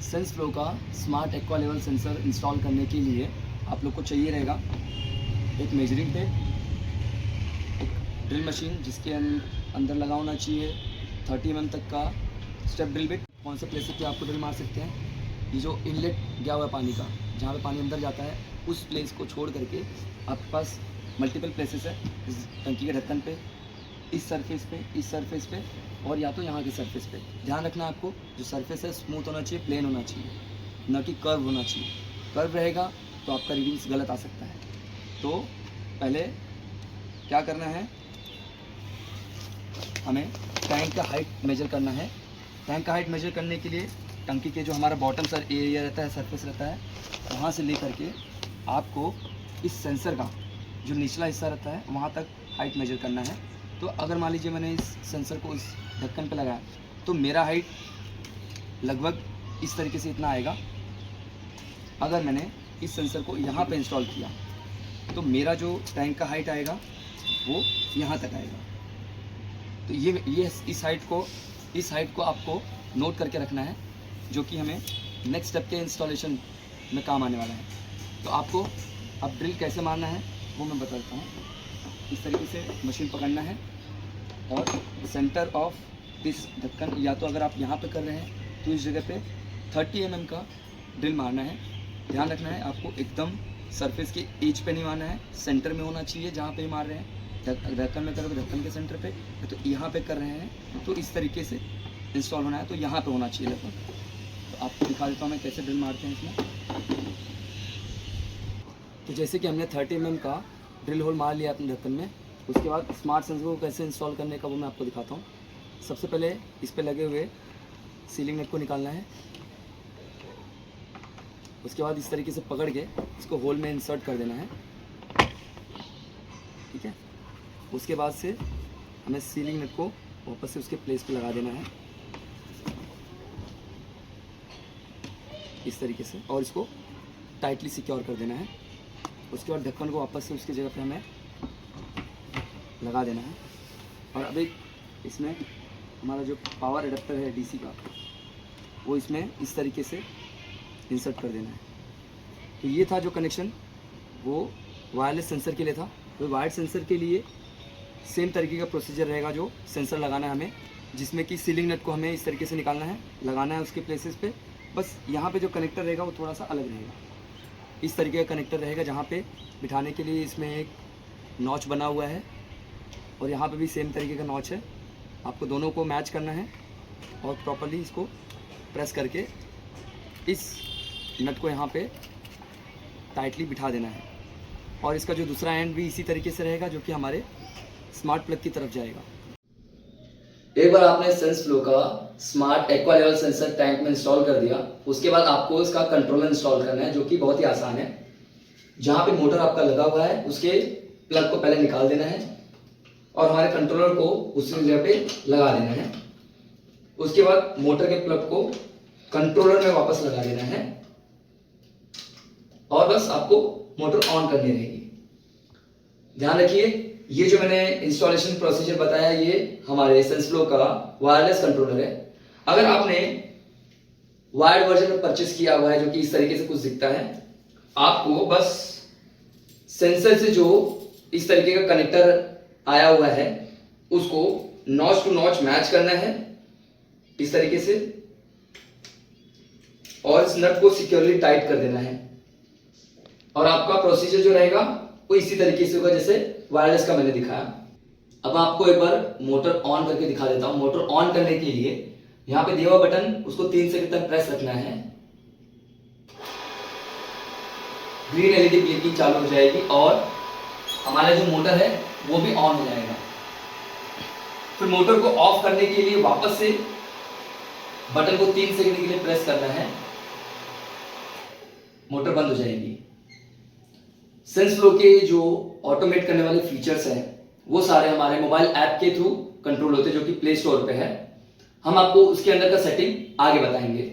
सेंसफ्लो का smart aqua level sensor install करने के लिए आप लोग को चाहिए रहेगा एक मेजरिंग टेप, एक ड्रिल मशीन जिसके अंदर लगा होना चाहिए 30 mm तक का स्टेप ड्रिल बिट। कौन से प्लेस पे आपको ड्रिल मार सकते हैं, ये जो इनलेट गया हुआ है पानी का, जहाँ पे पानी अंदर जाता है, उस प्लेस को छोड़ करके आपके पास मल्टीपल प्लेसेस है इस टंकी के ढक्कन पे, इस सरफेस पे और या तो यहाँ के सरफेस पे। ध्यान रखना आपको, जो सरफेस है स्मूथ होना चाहिए, प्लेन होना चाहिए, न कि कर्व होना चाहिए। कर्व रहेगा तो आपका रीडिंग्स गलत आ सकता है। तो पहले क्या करना है, हमें टैंक का हाइट मेजर करना है। टैंक का हाइट मेजर करने के लिए टंकी के जो हमारा बॉटम सर एरिया रहता है, सरफेस रहता है, वहाँ से ले करके आपको इस सेंसर का जो निचला हिस्सा रहता है वहाँ तक हाइट मेजर करना है। तो अगर मान लीजिए मैंने इस सेंसर को इस ढक्कन पे लगाया तो मेरा हाइट लगभग इस तरीके से इतना आएगा। अगर मैंने इस सेंसर को यहाँ पे इंस्टॉल किया तो मेरा जो टैंक का हाइट आएगा वो यहाँ तक आएगा। तो ये इस हाइट को आपको नोट करके रखना है, जो कि हमें नेक्स्ट स्टेप के इंस्टॉलेशन में काम आने वाला है। तो आपको अब ड्रिल कैसे मारना है वो मैं बताता हूँ। इस तरीके से मशीन पकड़ना है और सेंटर ऑफ दिस ढक्कन, या तो अगर आप यहाँ पे कर रहे हैं तो इस जगह पे 30 mm का ड्रिल मारना है। ध्यान रखना है आपको, एकदम सरफेस के एज पे नहीं मारना है, सेंटर में होना चाहिए जहाँ पे मार रहे हैं। ढक्कन में करोगे ढक्कन के सेंटर पे, तो यहाँ पे कर रहे हैं तो इस तरीके से इंस्टॉल होना है, तो यहाँ पे होना चाहिए लगभग। तो आपको दिखा देता हूँ मैं कैसे ड्रिल मारते हैं इसमें। तो जैसे कि हमने 30 mm का ड्रिल होल मार लिया अपने ढक्कन में, उसके बाद स्मार्ट सेंसर को कैसे इंस्टॉल करने का वो मैं आपको दिखाता हूँ। सबसे पहले इस पे लगे हुए सीलिंग नेट को निकालना है। उसके बाद इस तरीके से पकड़ के इसको होल में इंसर्ट कर देना है, ठीक है। उसके बाद से हमें सीलिंग नेट को वापस से उसके प्लेस पे लगा देना है इस तरीके से, और इसको टाइटली सिक्योर कर देना है। उसके बाद ढक्कन को वापस से उसकी जगह पे हमें लगा देना है। और अब एक इसमें हमारा जो पावर एडाप्टर है डीसी का, वो इसमें इस तरीके से इंसर्ट कर देना है। तो ये था जो कनेक्शन, वो वायरलेस सेंसर के लिए था। तो वायर्ड सेंसर के लिए सेम तरीके का प्रोसीजर रहेगा जो सेंसर लगाना है हमें, जिसमें कि सीलिंग नेट को हमें इस तरीके से निकालना है, लगाना है उसके प्लेसेस पे। बस यहाँ पे जो कनेक्टर रहेगा वो थोड़ा सा अलग रहेगा, इस तरीके का कनेक्टर रहेगा, जहाँ पे बिठाने के लिए इसमें एक नॉच बना हुआ है और यहाँ पे भी सेम तरीके का नॉच है। आपको दोनों को मैच करना है और प्रॉपर्ली इसको प्रेस करके इस नट को यहाँ पे टाइटली बिठा देना है। और इसका जो दूसरा एंड भी इसी तरीके से रहेगा, जो कि हमारे स्मार्ट प्लग की तरफ जाएगा। एक बार आपने सेंसफ्लो का smart aqua level sensor tank में इंस्टॉल कर दिया, उसके बाद आपको इसका कंट्रोलर इंस्टॉल करना है, जो कि बहुत ही आसान है। जहाँ पे मोटर आपका लगा हुआ है उसके प्लग को पहले निकाल देना है और हमारे कंट्रोलर को उसी जगह पे लगा देना है। उसके बाद मोटर के प्लग को कंट्रोलर में वापस लगा देना है और बस आपको मोटर ऑन करनी रहेगी। ध्यान रखिए, ये जो मैंने इंस्टॉलेशन प्रोसीजर बताया, ये हमारे सेंसफ्लो का वायरलेस कंट्रोलर है। अगर आपने वायर्ड वर्जन में परचेस किया हुआ है, जो कि इस तरीके से कुछ दिखता है, आपको बस सेंसर से जो इस तरीके का कनेक्टर आया हुआ है उसको नॉच टू नॉच मैच करना है इस तरीके से, और इस नट को सिक्योरली टाइट कर देना है। और आपका प्रोसीजर जो रहेगा वो इसी तरीके से होगा जैसे वायरलेस का मैंने दिखाया। अब आपको एक बार मोटर ऑन करके दिखा देता हूं। मोटर ऑन करने के लिए यहाँ पे दिया हुआ बटन, उसको 3 सेकंड तक प्रेस रखना है। ग्रीन एलईडी ब्लिंकिंग चालू हो जाएगी और हमारा जो मोटर है वो भी ऑन हो जाएगा। फिर मोटर को ऑफ करने के लिए वापस से बटन को 3 सेकंड के लिए प्रेस करना है, मोटर बंद हो जाएगी। सेंसफ्लो के जो ऑटोमेट करने वाले फीचर्स हैं वो सारे हमारे मोबाइल ऐप के थ्रू कंट्रोल होते हैं, जो कि प्ले स्टोर पे है। हम आपको उसके अंदर का सेटिंग आगे बताएंगे।